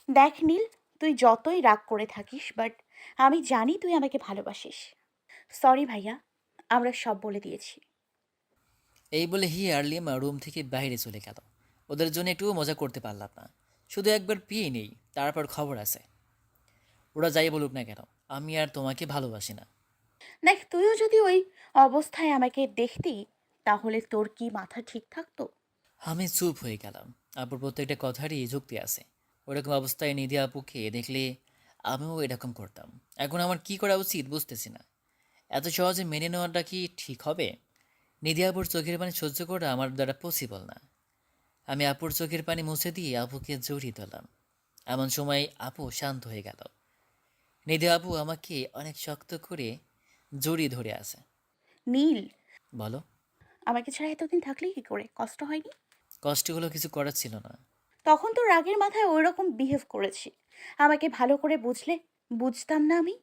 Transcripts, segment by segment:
দেখ নীল, তুই যতই রাগ করে থাকিস, বাট আমি জানি তুই আমাকে ভালোবাসিস। সরি ভাইয়া, আমরা সব বলে দিয়েছি। এই বলে হিয়া আর লিমা রুম থেকে বাইরে চলে গেল। ওদের জন্য একটুও মজা করতে পারলাম না। শুধু একবার পিয়ে নেই, তারপর খবর আছে। ওরা যাই বলুক না কেন, আমি আর তোমাকে ভালোবাসি না। দেখ, তুইও যদি ওই অবস্থায় আমাকে দেখতি, তাহলে তোর কি মাথা ঠিক থাকতো? আমি চুপ হয়ে গেলাম। আপুর প্রত্যেকটা কথারই যুক্তি আছে। ওরকম অবস্থায় নিধি আপুকে দেখলে আমিও এরকম করতাম। এখন আমার কি করা উচিত বুঝতেছি না। এত সহজে মেনে নেওয়াটা কি ঠিক হবে? নিধি আপুর চোখের পানি সহ্য করা আমার দ্বারা পসিবল না। আমি আপুর চোখের পানি মুছে দিয়ে আপুকে জড়িয়ে ধরলাম। এমন সময় আপু শান্ত হয়ে গেল। নিধি আপু আমাকে অনেক শক্ত করে জড়িয়ে ধরে আছে। নীল, বলো। আমাকে ছাড়া এতদিন থাকলি কি করে? কষ্ট হয়নি? কষ্টগুলো কিছু করার ছিল না। তখন তো রাগের মাথায় ওই রকম বিহেভ করেছি। আমাকে ভালো করে বুঝলে বুঝতাম না আমি?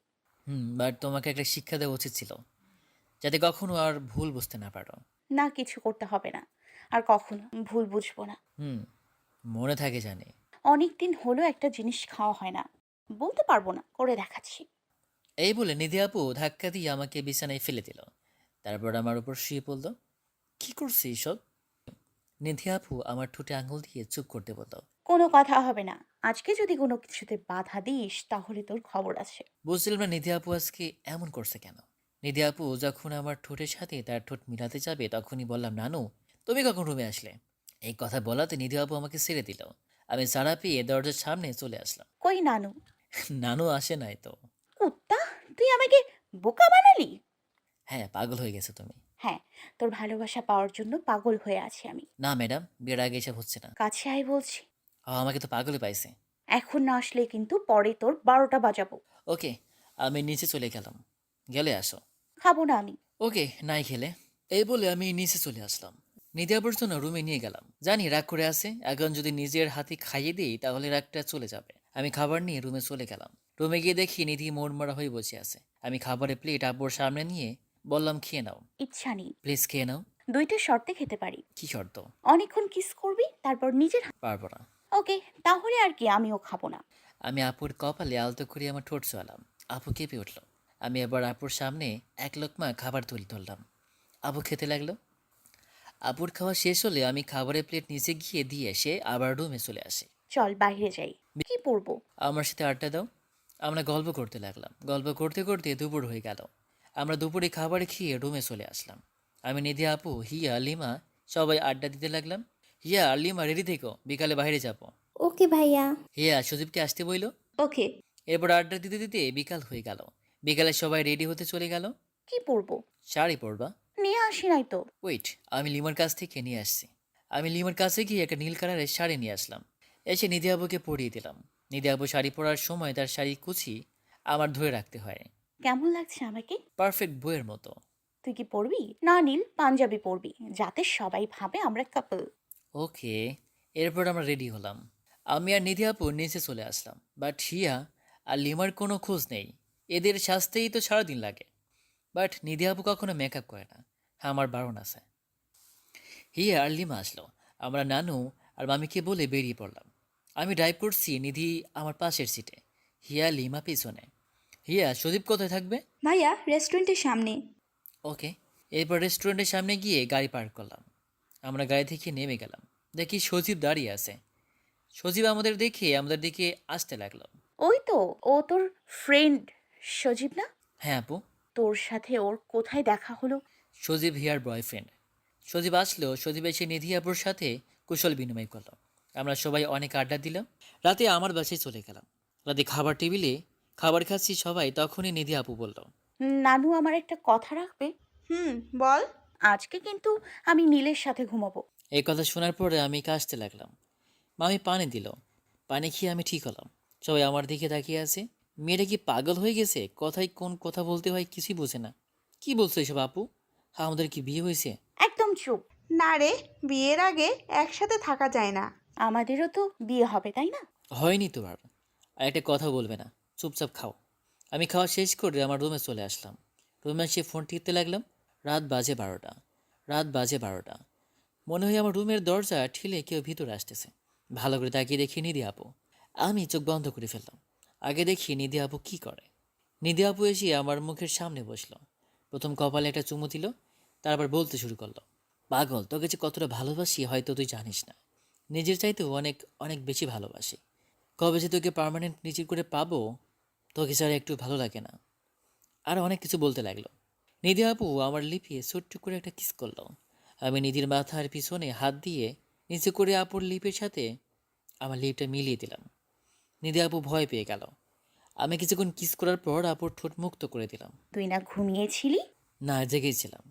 বাট তোমাকে একটা শিক্ষা দেওয়া উচিত ছিল, যাতে কখনো আর ভুল বুঝতে না পারো। না, কিছু করতে হবে না। আর কখনো ভুল বুঝবো না। হুম মনে থাকে জানি। অনেক দিন হলো একটা জিনিস খাওয়া হয় না। বলতে পারবো না, করে দেখাচ্ছি। এই বলে নিধি আপু ধাক্কা দিয়ে আমাকে বিছানায় ফেলে দিল। তারপর আমার উপর শুয়ে পড়ল। কি করছে এসব? নিধি আপু আমার ঠোঁটে আঙুল দিয়ে চুপ করতে বলল। কোনো কথা হবে না। আজকে যদি কোনো কিছুতে বাধা দিস, তাহলে তোর খবর আছে। বুঝলাম না নিধি আপু আজকে এমন করছে কেন। নিধি আপু যখন আমার ঠোঁটের সাথে তার ঠোঁট মিলাতে যাবে, তখনই বললাম, নানু তুমি কখন রুমে আসলে? এই কথা বলাতে নিধি আপু আমাকে ছেড়ে দিল। আমি সাড়া পেয়ে দরজার সামনে চলে আসলাম। কই নানু? নানু আসে নাই তো। কুত্তা, তুই আমাকে বোকা বানালি। হ্যাঁ, পাগল হয়ে গেছো তুমি। হ্যাঁ, তোর ভালোবাসা পাওয়ার জন্য পাগল হয়ে আছি আমি। না ম্যাডাম, বিয়ের আগে এসব হচ্ছে না। কাছে আয় বলছি। আমাকে তো পাগলে পাইছে। এখন না আসলে কিন্তু পরে তোর 12টা বাজাবো। ওকে, আমি নিচে চলে গেলাম। গেলে আসো। খাবো না আমি। ওকে, নাই খেলে। এই বলে আমি নিচে চলে আসলাম। নিধি আবার জন্য রুমে নিয়ে গেলাম। জানি রাগ করে আছে, এখন যদি নিজের হাতে খাইয়ে দিই তাহলে রাগটা চলে যাবে। আমি খাবার নিয়ে রুমে চলে গেলাম। রুমে গিয়ে দেখি নিধি মনমরা হয়ে বসে আছে। আমি খাবারের প্লেট আব্বুর সামনে নিয়ে বললাম, খেয়ে নাও, ইচ্ছা নেই। প্লিজ খেয়ে নাও। দুইটা শর্তে খেতে পারি। কি শর্ত? অনেকক্ষণ কিস করবি, তারপর নিজের পারবো না। ওকে, তাহলে আর কি, আমিও খাবো না। আমি আপুর কপালে আলতো করে আমার ঠোঁট ছোঁয়ালাম। আপু কেঁপে উঠল। আমি এবার আপুর সামনে এক লোকমা খাবার তুলে ধরলাম। আপু খেতে লাগলো। আপুর খাওয়া শেষ হলে আমি খাবারের প্লেট নিচে গিয়ে দিয়ে এসে আবার রুমে চলে আসি। চল বাইরে যাই। কি পরবো? আমার সাথে আড্ডা দাও। আমরা গল্প করতে লাগলাম। গল্প করতে করতে দুপুর হয়ে গেল। আমরা দুপুরে খাবার খেয়ে রুমে চলে আসলাম। আমি নিধি আপু, হিয়া, লিমা সবাই আড্ডা দিতে লাগলাম। হিয়া আর লিমা রেডি থেকো, বিকালে বাইরে যাব। ওকে ভাইয়া। হিয়া সুদীপকে আসতে বইল। ওকে। এরপর আড্ডা দিতে দিতে বিকাল হয়ে গেল। বিকালে সবাই রেডি হতে চলে গেল। কি পরবো? শাড়ি পরবা? নিয়ে আসি নাই তো। ওয়েট, আমি লিমার কাছ থেকে নিয়ে আসছি। আমি লিমার কাছে গিয়ে একটা নীল কালারের শাড়ি নিয়ে আসলাম। এসে নিধি আবুকে পরিয়ে দিলাম। নিধি আবু শাড়ি পরার সময় তার শাড়ি কুচি আমার ধরে রাখতে হয়। কেমন লাগছে আমাকে? পারফেক্ট বইয়ের মতো। তুই কি পরবি? না নীল, পাঞ্জাবি পরবি, যাতে সবাই ভাবে আমরা কাপল। ওকে। এরপর আমরা রেডি হলাম। আমি আর নিধি আপু নিচে চলে আসলাম। বাট হিয়া আর লিমার কোনো খোঁজ নেই। এদের সাজতেই তো সারাদিন লাগে। বাট নিধি আপু কখনো মেকআপ করে না। আমার বারণ আছে। হিয়া আর লিমা আসলো। আমরা নানু আর মামিকে বলে বেরিয়ে পড়লাম। আমি ড্রাইভ করছি, নিধি আমার পাশের সিটে, হিয়া লিমা পিছনে। হিয়া, সুদীপ কোথায় থাকবে? ভাইয়া রেস্টুরেন্টের সামনে। ওকে। এরপর রেস্টুরেন্টের সামনে গিয়ে গাড়ি পার্ক করলাম। আমরা গাড়ি থেকে নেমে গেলাম। দেখি সজীব দাঁড়িয়ে আছে। সজীব আমাদের দেখে আমাদের দিকে আসতে লাগলো। ওই তো, ও তোর ফ্রেন্ড সজীব না? হ্যাঁ আপু। তোর সাথে ওর কোথায় দেখা হলো? সজীব হিয়ার বয়ফ্রেন্ড। সজীব আসলো। সজীব এসে নিধি আপুর সাথে কুশল বিনিময় করলো। আমরা সবাই অনেক আড্ডা দিলাম। রাতে আমার বাসায় চলে গেলাম। রাতে খাবার টেবিলে খাবার খাচ্ছি সবাই, তখনই নিধি আপু বলল। নানু আমার একটা কথা রাখবে। হুম, বল। আজকে কিন্তু আমি নীলের সাথে ঘুমাবো। এই কথা শোনার পরে আমি কাশতে লাগলাম। মামি পানি দিল। পানি খেয়ে আমি ঠিক হলাম। সবাই আমার দিকে তাকিয়ে আছে। মেয়েটা কি পাগল হয়ে গেছে? কথায় কোন কথা বলতে হয় কিছুই বোঝে না। কি বলছো এসব আপু? হ্যাঁ, আমাদের কি বিয়ে হয়েছে? একদম চুপ। না রে, বিয়ের আগে একসাথে থাকা যায় না। আমাদেরও তো বিয়ে হবে, তাই না? হয়নি তো আর। আর একটা কথা বলবে না, চুপচাপ খাও। আমি খাওয়া শেষ করে আমার রুমে চলে আসলাম। রুমে এসে ফোন টিপতে লাগলাম। রাত বাজে 12টা। রাত বাজে 12টা। মনে হয় আমার রুমের দরজা ঠিলে কেউ ভিতরে আসতেছে। ভালো করে তাকিয়ে দেখি নিধি আপু। আমি চোখ বন্ধ করে ফেললাম। আগে দেখি নিধি আপু কী করে। নিধি আপু এসে আমার মুখের সামনে বসলো। প্রথম কপালে একটা চুমু দিল, তারপর বলতে শুরু করলো, পাগল, তোকে যে কতটা ভালোবাসি হয়তো তুই জানিস না। নিজের চাইতেও অনেক অনেক বেশি ভালোবাসি। কবে যে তোকে পার্মানেন্ট নিজের করে পাবো, তোকে ছাড়া একটু ভালো লাগে না। আর অনেক কিছু বলতে লাগলো। নিধি আপু আমার লিপে ছোট্ট করে একটা কিস করলো। আমি নিধির মাথার পিছনে হাত দিয়ে নিচে করে আপুর লিপের সাথে আমার লিপটা মিলিয়ে দিলাম। নিধি আপু ভয় পেয়ে গেল। আমি কিছুক্ষণ কিস করার পর আপুর ঠোঁট মুক্ত করে দিলাম। তুই না ঘুমিয়েছিলি? না, জেগেছিলাম।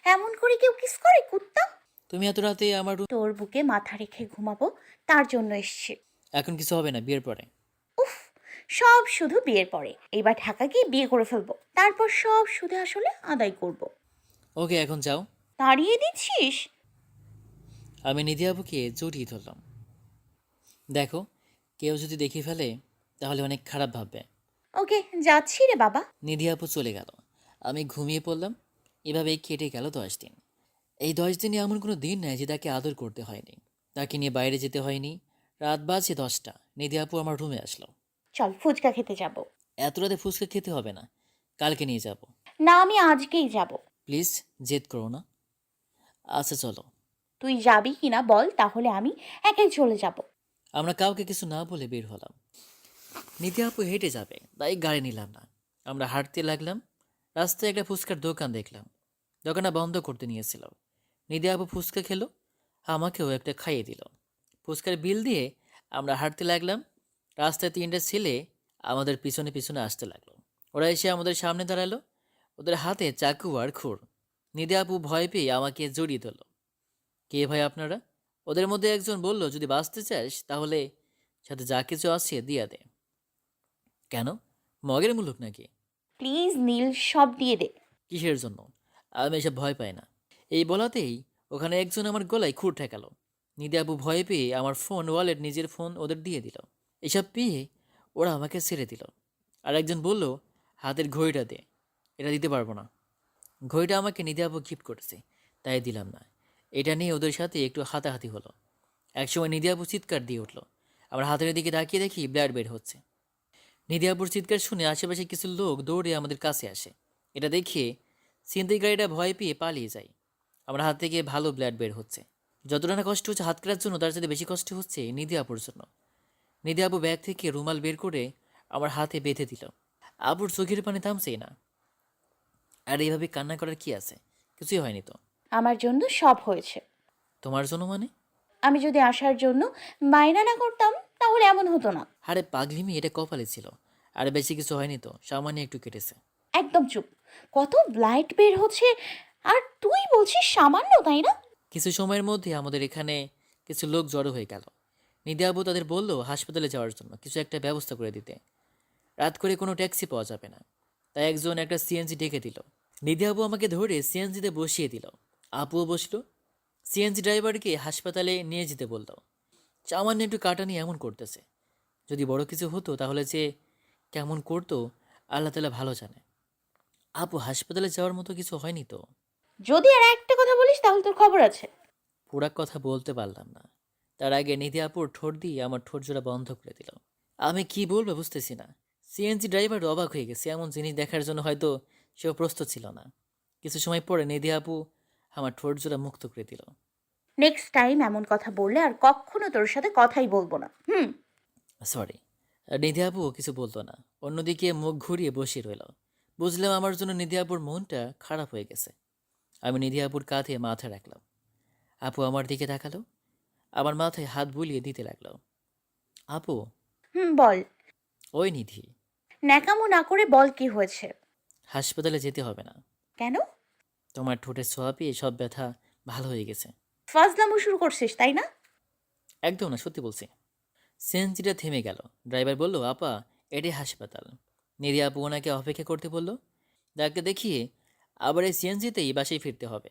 এমন করে কেউ কিস করে কুত্তা? তুমি এত রাতে আমার তোর বুকে মাথা রেখে ঘুমাবো, তার জন্য এসছি। এখন কিছু হবে না, বিয়ের পরে। উফ, সব শুধু বিয়ের পরে। এবার ঢাকা গিয়ে বিয়ে করে ফেলবো, তারপর সব সুদে আসলে আদায় করব। ওকে, এখন যাও। তাড়িয়ে দিচ্ছিস? আমি নিধি আপুকে জড়িয়ে ধরলাম। দেখো, কেউ যদি দেখে ফেলে তাহলে অনেক খারাপ ভাববে। ওকে, যাচ্ছি রে বাবা। নিধি আপু চলে গেল। আমি ঘুমিয়ে পড়লাম। এভাবেই কেটে গেল 10 দিন। এই 10 দিনে এমন কোনো দিন নেই যে তাকে আদর করতে হয়নি, তাকে নিয়ে বাইরে যেতে হয়নি। রাত বাজে 10টা, নিধি আপু আমার রুমে আসলো। চল ফুচকা খেতে যাব। এত রাতে ফুচকা খেতে হবে না, কালকে নিয়ে যাব। না, আমি আজকেই যাব। প্লিজ, জেদ করো না। আচ্ছা চলো। তুই যাবি কিনা বল, তাহলে আমি একাই চলে যাব। আমরা কাউকে কিছু না বলে বের হলাম। নিধি আপু হেঁটে যাবে, তাই গাড়ি নিলাম না। আমরা হাঁটতে লাগলাম। রাস্তায় একটা ফুচকার দোকান দেখলাম। দোকানটা বন্ধ করতে নিয়েছিল। নিধি আপু ফুচকা খেলো, আমাকেও একটা খাইয়ে দিল। ফুচকার বিল দিয়ে আমরা হাঁটতে লাগলাম। রাস্তায় 3টা ছেলে আমাদের পিছনে পিছনে আসতে লাগলো। ওরা এসে আমাদের সামনে দাঁড়ালো। ওদের হাতে চাকু আর খুর। নিধি আপু ভয় পেয়ে আমাকে জড়িয়ে ধরল। কে ভাই আপনারা? ওদের মধ্যে একজন বলল, যদি বাঁচতে চাস তাহলে সাথে যা কিছু আছে দিয়া দে। কেন? মগের মুলুক নাকি? প্লিজ নীল, সব দিয়ে দে। কিসের জন্য? আমি এসব ভয় পাই না। এই বলাতেই ওখানে একজন আমার গলায় খুর ঠেকালো। নিধি আপু ভয় পেয়ে আমার ফোন, ওয়ালেট, নিজের ফোন ওদের দিয়ে দিল। এসব পেয়ে ওরা আমাকে ছেড়ে দিল। আর একজন বলল, হাতের ঘড়িটা দে। এটা দিতে পারবো না। ঘড়িটা আমাকে নিধি আপু গিফট করেছে, তাই দিলাম না। এটা নিয়ে ওদের সাথে একটু হাতাহাতি হলো। একসময় নিধি আপু চিৎকার দিয়ে উঠলো। আমার হাতের দিকে তাকিয়ে দেখি ব্লাড বের হচ্ছে। নিধি আপুর চিৎকার শুনে আশেপাশে কিছু লোক দৌড়ে আমাদের কাছে আসে। এটা দেখে ছিনতাইকারীরা ভয় পেয়ে পালিয়ে যায়। আমার হাত থেকে ভালো ব্লাড বের হচ্ছে। যতটা না কষ্ট হচ্ছে হাত কাটার জন্য, তার সাথে বেশি কষ্ট হচ্ছে নিধি আপুর জন্য। নিধি আপু ব্যাগ থেকে রুমাল বের করে আমার হাতে বেঁধে দিল। আপুর চোখের পানি থামছেই না। আর এইভাবে কান্না করার কি আছে? কিছুই হয়নি তো। আমার জন্য সব হয়েছে। তোমার জন্য মানে? আমি যদি আসার জন্য বায়না না করতাম, তাহলে এমন হতো না। আরে পাগলিমি, এটা কপালে ছিল। আর বেশি কিছু হয়নি তো, সামান্য একটু কেটেছে। একদম চুপ। কত ব্লাড বের হচ্ছে, আর তুই বলছিস সামান্য, তাই না? কিছু সময়ের মধ্যে আমাদের এখানে কিছু লোক জড়ো হয়ে গেল। নিধি আপু তাদের বলল হাসপাতালে যাওয়ার জন্য কিছু একটা ব্যবস্থা করে দিতে। রাত করে কোনো ট্যাক্সি পাওয়া যাবে না, তাই একজন একটা সিএনজি ডেকে দিল। নিধি আপু আমাকে ধরে সিএনজিতে বসিয়ে দিল। আপুও বসলো। সিএনজি ড্রাইভারকে হাসপাতালে নিয়ে যেতে বলল। সামান্য একটু কাটা নিয়ে এমন করতেছে। যদি বড় কিছু হতো তাহলে যে কেমন করতো আল্লাহ তাআলা ভালো জানে। আপু, হাসপাতালে যাওয়ার মতো কিছু হয়নি তো? যদি আর একটা কথা বলিস তাহলে তোর খবর আছে। পুরা কথা বলতে পারলাম না। তার আগে নিধি আপুর ঠোঁট দিয়ে আমার ঠোঁট জোড়া বন্ধ করে দিল। আমি কি বলবো বুঝতেছি না। সিএনজি ড্রাইভার অবাক হয়ে গেছে। এমন জিনিস দেখার জন্য হয়তো সেও প্রস্তুত ছিল না। কিছু সময় পরে নিধি আপু আমার ঠোঁট জোড়া মুক্ত করে দিল। নেক্সট টাইম এমন কথা বললে আর কখনো তোর সাথে কথাই বলবো না। সরি। নিধি আপু কিছু বলতো না, অন্যদিকে মুখ ঘুরিয়ে বসে রইল। বুঝলাম আমার জন্য নিধি আপুর মনটা খারাপ হয়ে গেছে। আমি নিধি আপুর কাঁধে মাথা রাখলাম। আপু আমার দিকে তাকালো, আমার মাথায় হাত বুলিয়ে দিতে লাগলো। আপু। বল। ওই নিধি। ন্যাকামো না করে বল, কি হয়েছে? হাসপাতালে যেতে হবে না। কেন? তোমার ঠোঁটের ছোঁয়া পেয়ে সব ব্যথা ভালো হয়ে গেছে। ফাজলামো শুরু করছিস, তাই না? একদম না, সত্যি বলছি। সিএনজিটা থেমে গেল। ড্রাইভার বলল, আপা, এটাই হাসপাতাল। নিধি আপু ওনাকে অপেক্ষা করতে বলল। ডাক্তার দেখিয়ে আবার এই সিএনজিতেই বাসায় ফিরতে হবে।